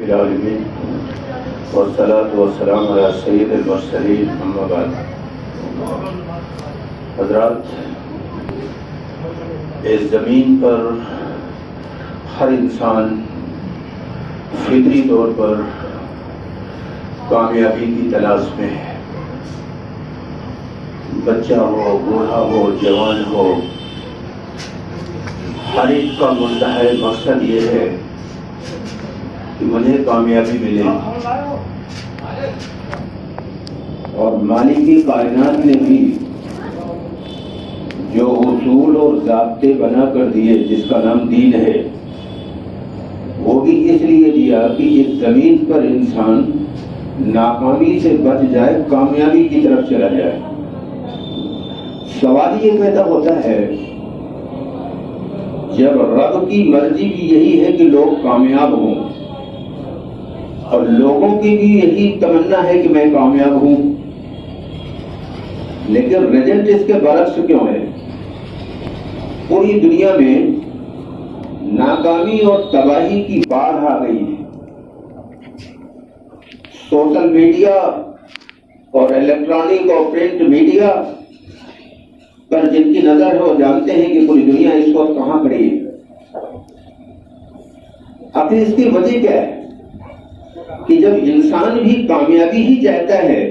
العالمین والصلاة والسلام علی سید المرسلین اما بعد. حضرات، اس زمین پر ہر انسان فطری طور پر کامیابی کی تلاش میں ہے. بچہ ہو، بوڑھا ہو، جوان ہو، ہر ایک کا منتہی مقصد یہ ہے کہ مجھے کامیابی ملے. اور مالکی کائنات نے بھی جو اصول اور ضابطے بنا کر دیے جس کا نام دین ہے، وہ بھی اس لیے دیا کہ اس زمین پر انسان ناکامی سے بچ جائے، کامیابی کی طرف چلا جائے. سوال یہ پیدا ہوتا ہے، جب رب کی مرضی بھی یہی ہے کہ لوگ کامیاب ہوں اور لوگوں کی بھی یہی تمنا ہے کہ میں کامیاب ہوں، لیکن رزلٹ اس کے برعکس کیوں ہے؟ پوری دنیا میں ناکامی اور تباہی کی باڑھ آ گئی ہے. سوشل میڈیا اور الیکٹرانک اور پرنٹ میڈیا پر جن کی نظر ہے وہ جانتے ہیں کہ پوری دنیا اس وقت کہاں کھڑی ہے. آخر اس کی وجہ کیا ہے کہ جب انسان بھی کامیابی ہی چاہتا ہے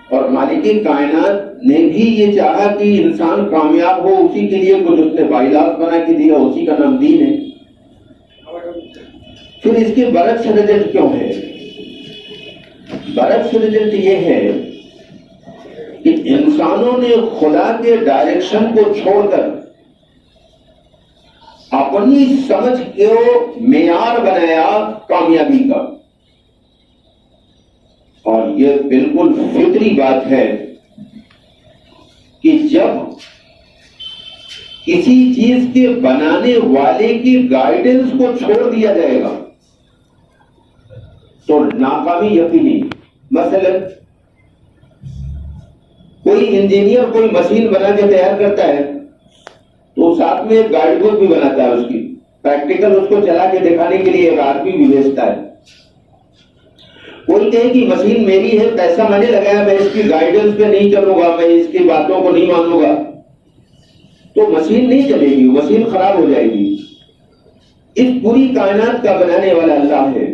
اور مالک کائنات نے بھی یہ چاہا کہ انسان کامیاب ہو، اسی کے لیے کچھ اس نے باعث بنا کے دیا، اسی کا نام دین ہے. پھر اس کے برعکس رزلٹ کیوں ہے؟ برعکس رزلٹ یہ ہے کہ انسانوں نے خدا کے ڈائریکشن کو چھوڑ کر اپنی سمجھ کو معیار بنایا کامیابی کا. اور یہ بالکل فطری بات ہے کہ جب کسی چیز کے بنانے والے کی گائیڈنس کو چھوڑ دیا جائے گا تو ناکامی یقینی. مثلا کوئی انجینئر کوئی مشین بنا کے تیار کرتا ہے تو ساتھ میں ایک گائیڈ بک بھی بناتا ہے، اس کی پریکٹیکل اس کو چلا کے دکھانے کے لیے ایک آدمی بھی بھیجتا ہے. کوئی کہے کہ مشین میری ہے، پیسہ میں نے لگایا، میں اس کی گائیڈنس پہ نہیں چلوں گا، میں اس کی باتوں کو نہیں مانوں گا، تو مشین نہیں چلے گی، مشین خراب ہو جائے گی. اس پوری کائنات کا بنانے والا اللہ ہے.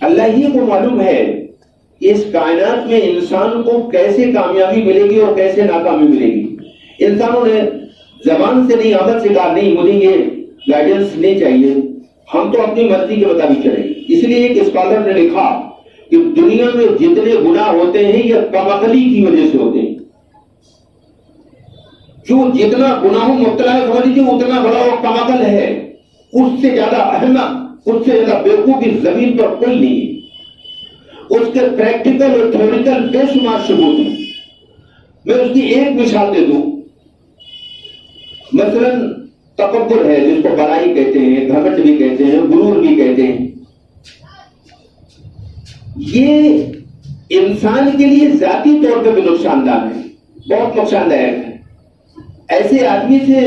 اللہ ہی کو معلوم ہے کہ اس کائنات میں انسان کو کیسے کامیابی ملے گی اور کیسے ناکامی ملے گی. انسانوں نے زبان سے نہیں، عمل سے کہا نہیں مجھے یہ گائیڈنس نہیں چاہیے، ہم تو اپنی مرضی کے مطابق چلیں گے. اس لیے ایک اسکالر نے لکھا کہ دنیا میں جتنے گناہ ہوتے ہیں یہ کم عقلی کی وجہ سے ہوتے ہیں. جو جتنا گناہوں مبتلا ہے سمجھ لیجیے اتنا بڑا وہ کم عقل ہے، اس سے زیادہ احمق، اس سے زیادہ بیوقوف اس زمین پر کوئی نہیں. اس کے پریکٹیکل اور تھیوریکل بے شمار ثبوت ہیں. میں اس کی ایک مثال دے دوں. مثلا تکبر ہے جس کو بڑائی کہتے ہیں، گھمنڈ بھی کہتے ہیں، غرور بھی کہتے ہیں. یہ انسان کے لیے ذاتی طور پہ بھی نقصان دہ ہے، بہت نقصان دہ ہے. ایسے آدمی سے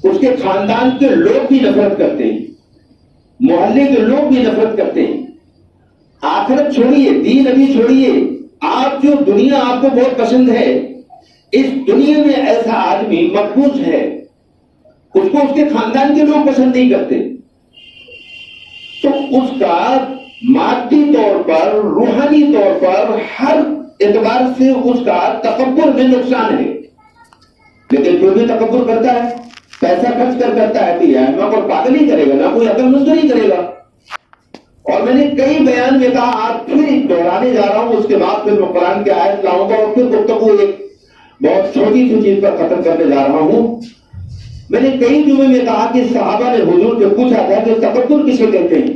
اس کے خاندان کے لوگ بھی نفرت کرتے ہیں، محلے کے لوگ بھی نفرت کرتے ہیں. آخرت چھوڑیے، دین ابھی چھوڑیے، آپ جو دنیا آپ کو بہت پسند ہے، اس دنیا میں ایسا آدمی مقبوض ہے، اس کو اس کے خاندان کے لوگ پسند نہیں کرتے، تو اس کا مادی طور پر، روحانی طور پر، ہر اعتبار سے اس کا تکبر میں نقصان ہے. لیکن جو بھی تکبر کرتا ہے، پیسہ خرچ کر کرتا ہے، نہ کوئی پاگل ہی کرے گا، نہ کوئی عقل مند نہیں کرے گا. اور میں نے کئی بیان میں کہا، آج پھر دہرانے جا رہا ہوں، اس کے بعد پھر میں قرآن کی آیت لاؤں گا اور پھر گفتگو ایک بہت چھوٹی سی چیز پر ختم کرنے جا رہا ہوں. میں نے کئی جمعے میں کہا کہ صحابہ نے حضور سے پوچھا تھا کہ تکبر کسے کہتے ہیں،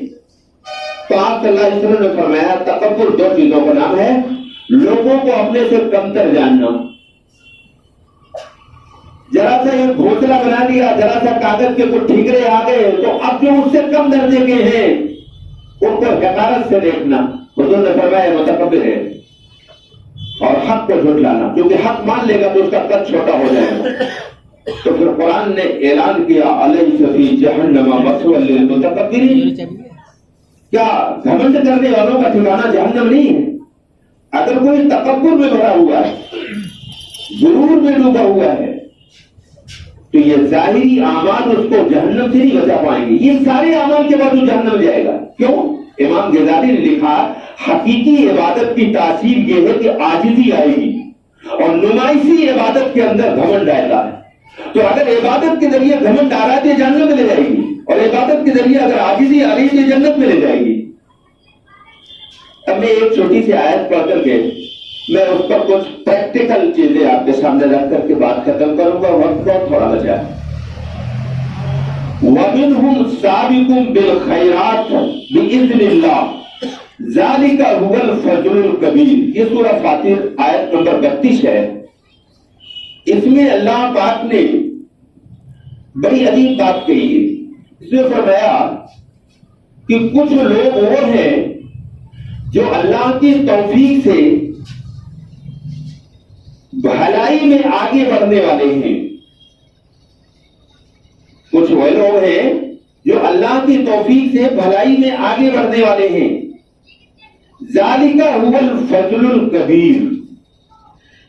تو آپ صلی اللہ علیہ وسلم نے فرمایا تکبر دو چیزوں کا نام ہے: لوگوں کو اپنے سے کمتر جاننا. ذرا سا ایک گھونسلہ بنا دیا، ذرا سا کاغذ کے کچھ ٹھیکرے آ گئے تو اب جو اس سے کم درجے کے ہیں ان کو حقارت سے دیکھنا. حضور نے فرمایا متکبر ہے. اور حق کو جھٹلانا، کیونکہ حق مان لے گا تو اس کا قد چھوٹا ہو جائے گا. تو پھر قرآن نے اعلان کیا الیس فی جہنم مثوی للمتکبرین، کیا گھمنڈ کرنے والوں کا ٹھکانہ جہنم نہیں ہے؟ اگر کوئی تکبر میں بھرا ہوا ہے، غرور میں ڈوبا ہوا ہے، تو یہ ظاہری اعمال اس کو جہنم سے نہیں بچا پائیں گے. یہ سارے اعمال کے بعد وہ جہنم جائے گا. کیوں؟ امام غزالی نے لکھا حقیقی عبادت کی تاثیر یہ ہے کہ عاجزی آئے گی اور نمائشی عبادت کے اندر گھمنڈ آئے گا. تو اگر عبادت کے ذریعے گھمنڈ آ رہا ہے تو جنت میں لے جائے گی، اور عبادت کے ذریعے اگر عاجزی آ رہی ہے تو جنت میں لے جائے گی. اب میں ایک چھوٹی سی آیت پڑھ کر کے میں اس پر کچھ پریکٹیکل چیزیں آپ کے سامنے رکھ کر کے بات ختم کروں گا، وقت بہت تھوڑا بچا ہے. وَمِنْهُمْ سَابِقٌ بِالْخَيْرَاتِ بِإِذْنِ اللَّهِ ذَلِكَ هُوَ الْفَضْلُ الْكَبِيرُ. یہ سورہ فاطر آیت نمبر 32 ہے. اس میں اللہ پاک نے بڑی عجیب بات کہی ہے. اس نے فرمایا کہ کچھ لوگ وہ ہیں جو اللہ کی توفیق سے بھلائی میں آگے بڑھنے والے ہیں. کچھ وہ لوگ ہیں جو اللہ کی توفیق سے بھلائی میں آگے بڑھنے والے ہیں. ذالک هو الفضل الکبیر،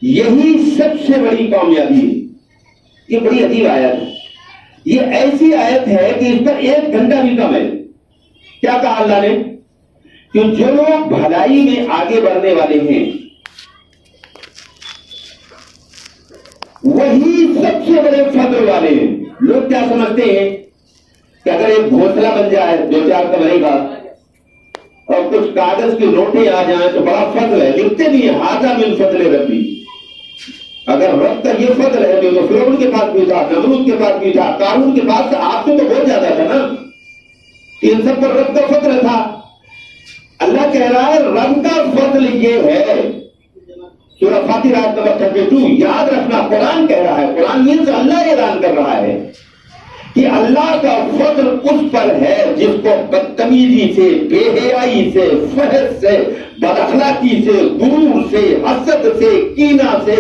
یہی سب سے بڑی کامیابی ہے. یہ بڑی عجیب آیت ہے. یہ ایسی آیت ہے کہ اس پر 1 گھنٹہ بھی کم ہے. کیا کہا اللہ نے؟ کہ جو لوگ بھلائی میں آگے بڑھنے والے ہیں وہی سب سے بڑے فضل والے ہیں. لوگ کیا سمجھتے ہیں کہ اگر ایک گھونسلہ بن جائے 2-4 کمرے کا اور کچھ کاغذ کی نوٹیں آ جائیں تو بڑا فضل ہے. لکھتے بھی ہیں ھذا من فضل ربی. اگر رب کا یہ فضل ہے تو فرعون کے پاس بھی تھا، نمرود کے پاس بھی تھا، قارون کے پاس تھا، آپ سے تو بہت زیادہ تھا نا. ان سب پر رب کا فضل تھا. اللہ کہہ رہا ہے رب کا فضل یہ ہے. سورہ فاطر آیت نمبر 32. یاد رکھنا قرآن کہہ رہا ہے، قرآن مینس اللہ اعلان کر رہا ہے کہ اللہ کا فضل اس پر ہے جس کو بدتمیزی سے، بے حیائی سے، فحش سے، بد اخلاقی سے، غرور سے، حسد سے، کینہ سے،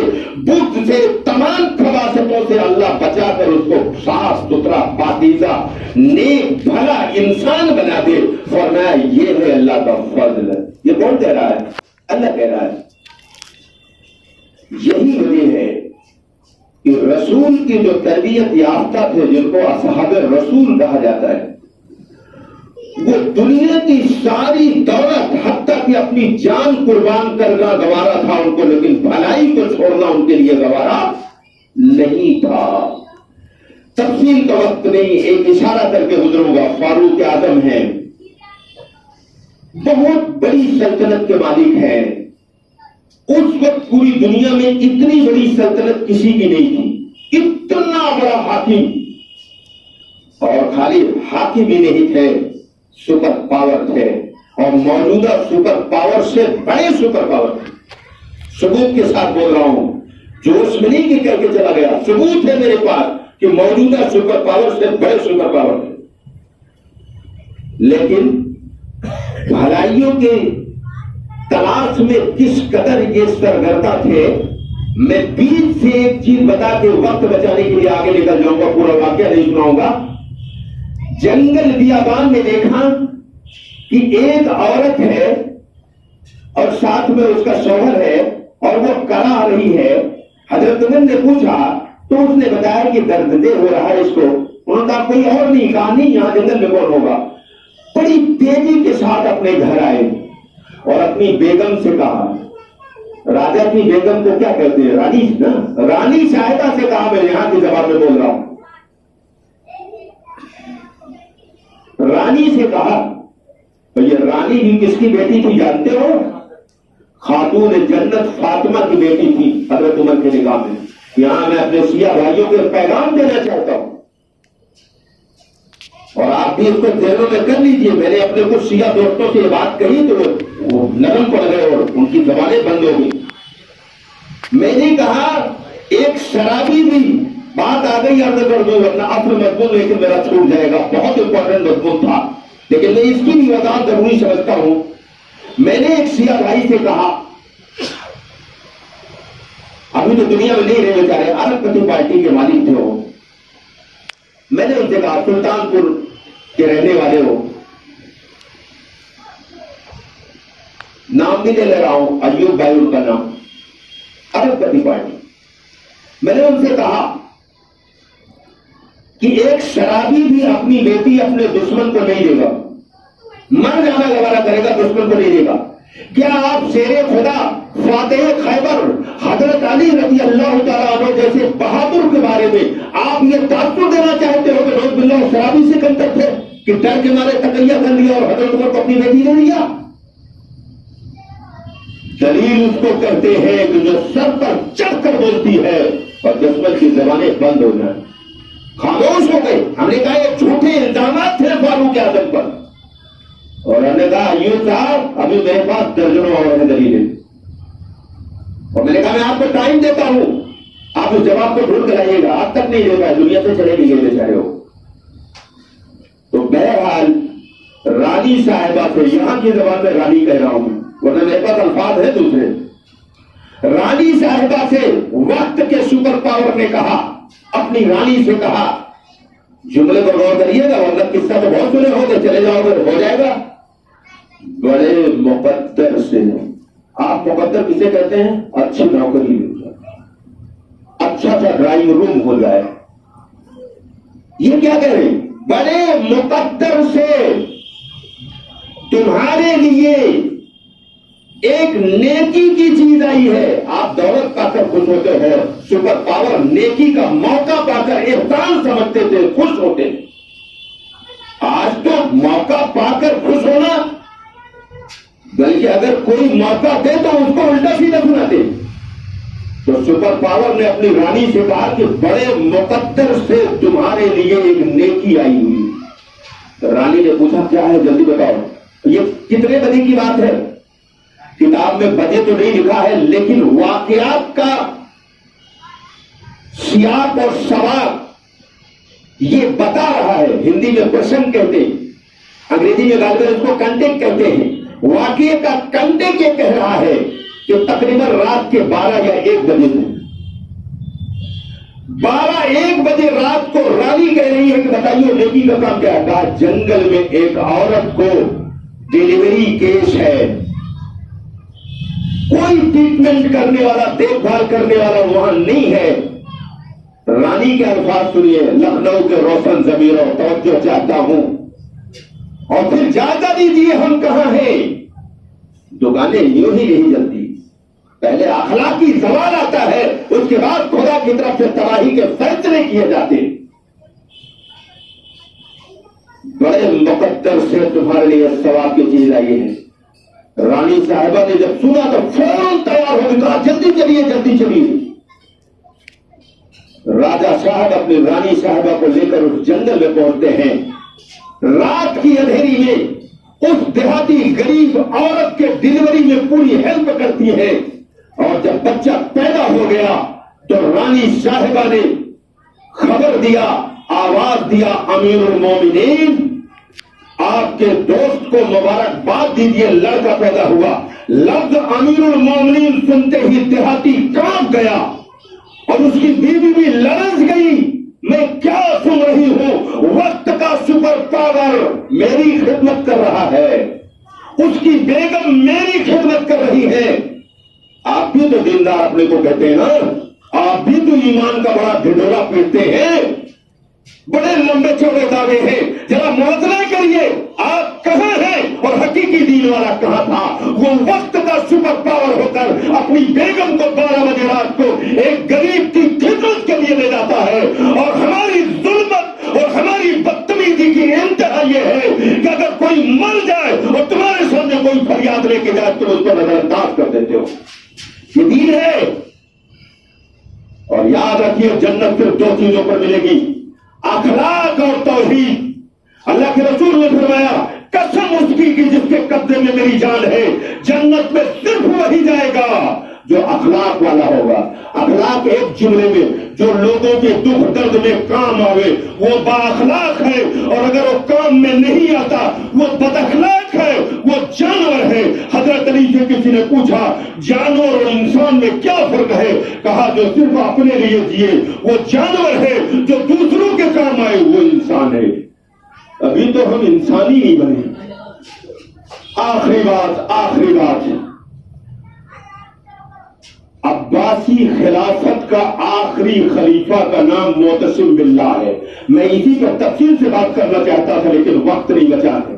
بغض سے، تمام خباثتوں سے اللہ بچا کر اس کو صاف ستھرا، پاکیزہ، نیک، بھلا انسان بنا دے. فرمایا یہ ہے اللہ کا فضل. یہ کون کہہ رہا ہے؟ اللہ کہہ رہا ہے. یہی وجہ ہے کہ رسول کی جو تربیت یافتہ تھے جن کو اصحاب رسول کہا جاتا ہے، وہ دنیا کی ساری دولت حتیٰ کہ اپنی جان قربان کرنا گوارا تھا ان کو، لیکن بھلائی کو چھوڑنا ان کے لیے گوارا نہیں تھا. تفصیل کا وقت نہیں، ایک اشارہ کر کے گزروں گا. فاروق اعظم ہیں، بہت بڑی سلطنت کے مالک ہیں. اس وقت پوری دنیا میں اتنی بڑی سلطنت کسی کی نہیں تھی. اتنا بڑا حاکم، اور خالی حاکم ہی نہیں تھے، سپر پاور تھے، اور موجودہ سپر پاور سے بڑے سپر پاور تھے. ثبوت کے ساتھ بول رہا ہوں، جوش میں نہیں کہ کہہ کے چلا گیا، ثبوت ہے میرے پاس کہ موجودہ سپر پاور سے بڑے سپر پاور تھے. لیکن بھلائیوں کے تلاش میں کس قدر یہ سرگردہ تھے. میں بیچ سے ایک چیز بتا کے وقت بچانے کے لیے آگے نکل جاؤں گا، پورا واقعہ نہیں سناؤں گا. جنگل بیابان میں دیکھا کہ ایک عورت ہے اور ساتھ میں اس کا شوہر ہے اور وہ کرا رہی ہے. حضرت عمر نے پوچھا تو اس نے بتایا کہ درد دے ہو رہا ہے اس کو. انہوں نے کہا کوئی اور نہیں. کہا نہیں، یہاں جنگل میں کون ہوگا. بڑی تیزی کے ساتھ اپنے گھر آئے اور اپنی بیگم سے کہا. راجا کی بیگم کو کیا کہتے ہیں؟ رانی نا. رانی شاہدہ سے کہا، میں یہاں کی زبان میں بول رہا ہوں. رانی سے کہا، یہ رانی بھی کس کی بیٹی تھی جانتے ہو؟ خاتون جنت فاطمہ کی بیٹی تھی حضرت عمر کے نکاح میں. یہاں میں اپنے شیعہ بھائیوں کو پیغام دینا چاہتا ہوں اور آپ بھی اس کو ذہنوں میں کر لیجئے. میں نے اپنے کچھ شیعہ دوستوں سے یہ بات کہی تو وہ نرم پڑ گئے اور ان کی زبانیں بند ہو گئی. میں نے کہا ایک شرابی بھی بات آ گئی عرض کر دوں، ورنہ اصل مضمون لیکن میرا چھوٹ جائے گا، بہت امپورٹنٹ مضمون تھا لیکن میں اس کی بھی وضاحت ضروری سمجھتا ہوں. میں نے ایک شیعہ بھائی سے کہا، ابھی تو دنیا میں نہیں رہے بیچارے، عرب پتی پارٹی کے مالک تھے وہ. میں نے ان سے کہا سلطان پور کے رہنے والے ہو, نام بھی لے رہا ہوں, ایوب بھائی ان کا نام, ارب پتی پارٹی. میں نے ان سے کہا کہ ایک شرابی بھی اپنی بیٹی اپنے دشمن کو نہیں دے گا, مر جانا گوارا کرے گا, دشمن کو نہیں دے گا. کیا آپ شیر خدا فاتح خیبر حضرت علی رضی اللہ تعالیٰ عنہ جیسے بہادر کے بارے میں آپ یہ تاثر دینا چاہتے ہو کہ نوز باللہ شرابی سے کم تک تھے کہ ڈر کے مارے تقیہ کر لیا اور حضرت عمر کو اپنی بیٹی دے دیا؟ دلیل اس کو کہتے ہیں کہ جو سر پر چڑھ کر بولتی ہے اور دشمن کی زبانیں بند ہو جائیں. خاموش ہو گئے. ہم نے کہا یہ جھوٹے الزامات تھے فاروق اعظم پر, اور ہم نے کہا یوں صاحب ابھی میرے پاس درجنوں اور دلیلیں, اور میں نے کہا میں آپ کو ٹائم دیتا ہوں, آپ اس جواب کو ڈھونڈ کر آئیے گا. آج تک نہیں دے پائے, دنیا سے چلے نہیں گئے بیچارے ہو. تو بہرحال رانی صاحبہ سے, یہاں کی زبان میں رانی کہہ رہا ہوں ورنہ میرے پاس الفاظ ہے دوسرے, رانی صاحبہ سے وقت کے سپر پاور نے کہا, اپنی رانی سے کہا, جملے کو غور کریے گا ورنہ قصہ تو بہت سنے ہوگے, چلے جاؤ گے ہو جائے گا. بڑے مقدر سے, آپ مقدر کسے کہتے ہیں؟ اچھی نوکری مل جائے, اچھا سا ڈرائنگ روم ہو جائے. یہ کیا کہہ رہے ہیں؟ بڑے مقدر سے تمہارے لیے ایک نیکی کی چیز آئی ہے. آپ دولت پا کر خوش ہوتے ہو, سپر پاور نیکی کا موقع پا کر احسان سمجھتے تھے, خوش ہوتے. آج تو موقع پا کر خوش ہونا, بلکہ اگر کوئی موقع دے تو اس کو الٹا سیدھا سناتے. تو سپر پاور نے اپنی رانی سے کہا کہ بڑے مقدر سے تمہارے لیے ایک نیکی آئی ہوئی. تو رانی نے پوچھا کیا ہے, جلدی بتاؤ. یہ کتنے بجے کی بات ہے؟ کتاب میں بجے تو نہیں لکھا ہے, لیکن واقعات کا سیاق اور سباق یہ بتا رہا ہے. ہندی میں پرسن کہتے ہیں, انگریزی میں غالباً اس کو کنٹیکٹ کہتے ہیں. واقعے کا کنٹیکٹ یہ کہہ رہا ہے کہ تقریباً رات کے 12 یا 1 بجے میں 12-1 بجے رات کو رانی کہہ رہی ہے کہ بتائیے نیکی کا کام کیا ہے. کہا جنگل میں ایک عورت کو ڈیلیوری کیس ہے, کوئی ٹریٹمنٹ کرنے والا, دیکھ بھال کرنے والا وہاں نہیں ہے. رانی کے الفاظ سنیے, لکھنؤ کے روشن ضمیروں, توجہ چاہتا ہوں, اور پھر جائزہ دیجیے ہم کہاں ہیں. دکانیں یوں ہی نہیں چلتی, پہلے اخلاقی زوال آتا ہے, اس کے بعد خدا کی طرف سے تباہی کے فیصلے کیے جاتے. بڑے مقدر سے تمہارے لیے ثواب کی چیز آئی ہے. رانی صاحبہ نے جب سنا تو فوراً تیار ہو کہا جلدی چلیے جلدی چلیے. راجا صاحب اپنی رانی صاحبہ کو لے کر اس جنگل میں پہنچتے ہیں. رات کی اندھیری میں اس دیہاتی غریب عورت کے ڈلیوری میں پوری ہیلپ کرتی ہے, اور جب بچہ پیدا ہو گیا تو رانی صاحبہ نے خبر دیا, آواز دیا, امیر المومنین آپ کے دوست کو مبارکباد دیجیے, لڑکا پیدا ہوا. لفظ امیر المومنین سنتے ہی دیہاتی کانپ گیا اور اس کی بیوی بھی لرز گئی. میں کیا سن رہی ہوں, وقت کا سپر پاور میری خدمت کر رہا ہے, اس کی بیگم میری خدمت کر رہی ہے. آپ بھی تو دیندار اپنے کو کہتے ہیں نا, آپ بھی تو ایمان کا بڑا ڈھڈورا پیٹتے ہیں, بڑے لمبے چوڑے دعوے ہیں. ذرا موازنہ کریے آپ کہاں ہیں اور حقیقی دین والا کہاں تھا. وہ وقت کا سپر پاور ہو کر اپنی بیگم کو 12 بجے رات کو ایک غریب کی خدمت کے لیے لے جاتا ہے, اور ہماری ظلمت اور ہماری بدتمیزی کی انتہا یہ ہے کہ اگر کوئی مر جائے اور تمہارے سامنے کوئی فریاد لے کے جائے تو اس کو نظر انداز کر دیتے ہو. یہ دین ہے. اور یاد رکھیے جنت صرف 2 چیزوں پر ملے گی, اخلاق اور توحید. اللہ کے رسول نے فرمایا قسم اس کی جس کے قبضے میں میری جان ہے, جنت میں صرف وہی جائے گا جو اخلاق والا ہوگا. اخلاق ایک جملے میں جو لوگوں کے دکھ درد میں کام آوے وہ با اخلاق ہے, اور اگر وہ کام میں نہیں آتا وہ بد اخلاق ہے, وہ جانور ہے. حضرت علی سے کسی نے پوچھا جانور اور انسان میں کیا فرق ہے, کہا جو صرف اپنے لیے جیے وہ جانور ہے, جو دوسروں کے کام آئے وہ ابھی تو ہم انسان ہی نہیں بنے. آخری بات عباسی خلافت کا آخری خلیفہ کا نام معتصم باللہ ہے. میں اسی پر تفصیل سے بات کرنا چاہتا تھا لیکن وقت نہیں بچا ہے.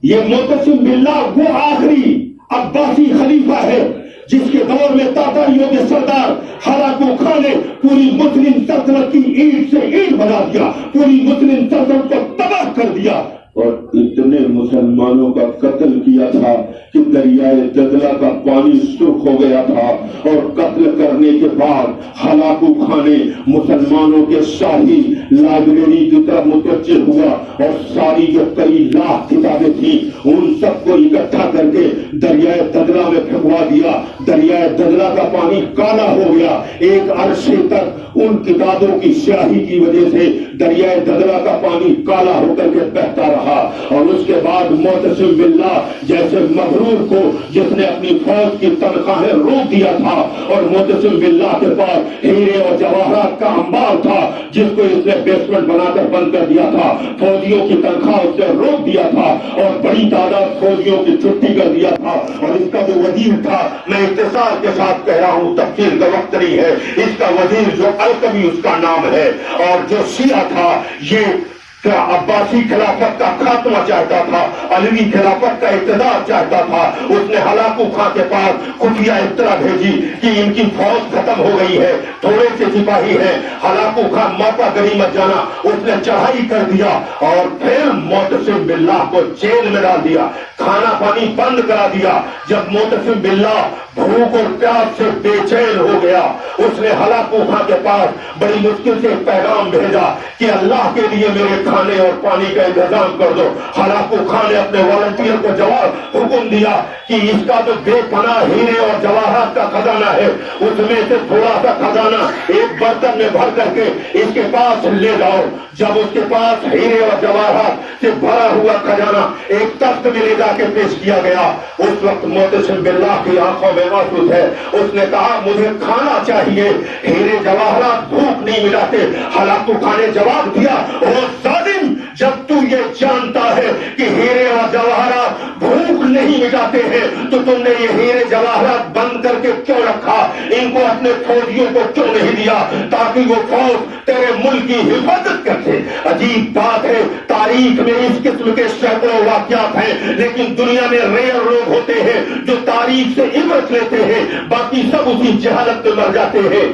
یہ معتصم باللہ وہ آخری عباسی خلیفہ ہے جس کے دور میں تاتاریوں کے سردار ہلاکو خان نے پوری مسلم سلطنت کی اینٹ سے اینٹ بنا دیا, پوری مسلم سلطنت کو تباہ کر دیا اور اتنے مسلمانوں کا قتل کیا تھا کہ دریائے دجلہ کا پانی سرخ ہو گیا تھا. اور قتل کرنے کے بعد ہلاکو خان نے مسلمانوں کے شاہی لائبریری کی طرف متوجہ ہوا اور ساری جو کئی لاکھ کتابیں تھیں ان سب کو اکٹھا کر کے دریائے دجلہ میں پھینکوا دیا. دریائے دجلہ کا پانی کالا ہو گیا. ایک عرصے تک ان کتابوں کی سیاہی کی وجہ سے دریائے دجلہ کا پانی کالا ہو کر کے بہتا رہا. اور اس کے بعد معتصم باللہ جیسے مغرور کو جس نے اپنی فوج کی تنخواہیں روک دیا تھا اور معتصم باللہ کے پاس ہیرے اور جواہرات کا انبار تھا جس کو اس نے بیسمنٹ بنا کر بند کر دیا تھا, فوجیوں کی تنخواہ اس نے روک دیا تھا اور بڑی تعداد فوجیوں کی چھٹی کر دیا تھا. اور اس کا جو وزیر تھا, میں اختصار کے ساتھ کہہ رہا ہوں, تفصیل کا وقت نہیں ہے, اس کا وزیر جو القمی اس کا نام ہے, اور جو شیعہ تھا یہ عباسی خلافت کا خاتمہ چاہتا تھا, علوی خلافت کا اقتدار چاہتا تھا. اس نے ہلاکو خان کے پاس خفیہ اطلاع بھیجی کہ ان کی فوج ختم ہو گئی ہے, تھوڑے سے سپاہی ہیں. ہلاکو خان موقع غنیمت جانا, اس نے چڑھائی کر دیا اور پھر معتصم باللہ کو جیل میں ڈال دیا, کھانا پانی بند کرا دیا. جب معتصم باللہ بھوک اور پیاس سے بے چین ہو گیا, اس نے ہلاکو خان کے پاس بڑی مشکل سے پیغام بھیجا کہ اللہ کے لیے میرے کھانے اور پانی کا انتظام کر دو. ہلاکو خان نے اپنے والنٹیئر کو جواب حکم دیا کہ اس کا تو بے پناہ ہیرے اور جواہرات کا خزانہ ہے, اس میں سے تھوڑا سا خزانہ ایک برتن میں بھر کر کے اس کے پاس لے جاؤ. جب اس کے پاس ہیرے اور جواہرات سے بھرا ہوا خزانہ ایک تخت میں لے جا کے پیش کیا گیا, اس وقت معتصم باللہ کی آنکھوں میں آنسو تھے. اس نے کہا مجھے کھانا چاہیے, ہیرے جواہرات بھوک نہیں مٹاتے. ہلاکو خان نے جواب دیا, او ظالم, جب تو یہ جانتا ہے کہ ہیرے اور جواہرات بھوک نہیں مٹاتے ہیں تو تم نے یہ ہیرے جواہرات بند کر کے کیوں رکھا, ان کو اپنے فوجیوں کو کیوں نہیں دیا تاکہ وہ فوج تیرے ملک کی حفاظت کرتے. عجیب بات ہے, تاریخ میں اس قسم کے سینکڑوں واقعات ہیں لیکن دنیا میں ریئر لوگ ہوتے ہیں جو تاریخ سے عبرت لیتے ہیں, باقی سب اسی جہالت میں مر جاتے ہیں.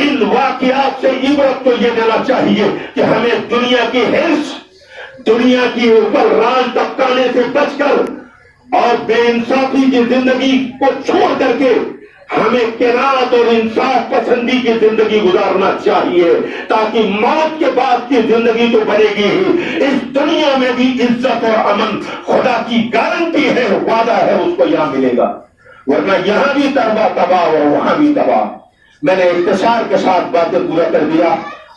ان واقعات سے عبرت تو یہ دینا چاہیے کہ ہمیں دنیا کی حرص, دنیا کی اوپر راج ٹپکانے سے بچ کر اور بے انصافی کی زندگی کو چھوڑ کر کے ہمیں قناعت اور انصاف پسندی کی زندگی گزارنا چاہیے تاکہ موت کے بعد کی زندگی تو بنے گی ہی, اس دنیا میں بھی عزت اور امن خدا کی گارنٹی ہے, وعدہ ہے, اس کو یہاں ملے گا, ورنہ یہاں بھی تباہ اور وہاں بھی تباہ. میں نے اختصار کے ساتھ باتیں پورا کر دیا.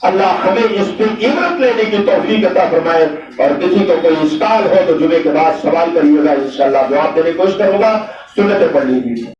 اللہ ہمیں اس کی عبرت لینے کی توفیق عطا فرمائے. اور کسی کو کوئی اشکال ہو تو جمعے کے بعد سوال کریے گا, انشاءاللہ جواب دینے کی کوشش کروں گا. سنتیں پڑھ لیجیے.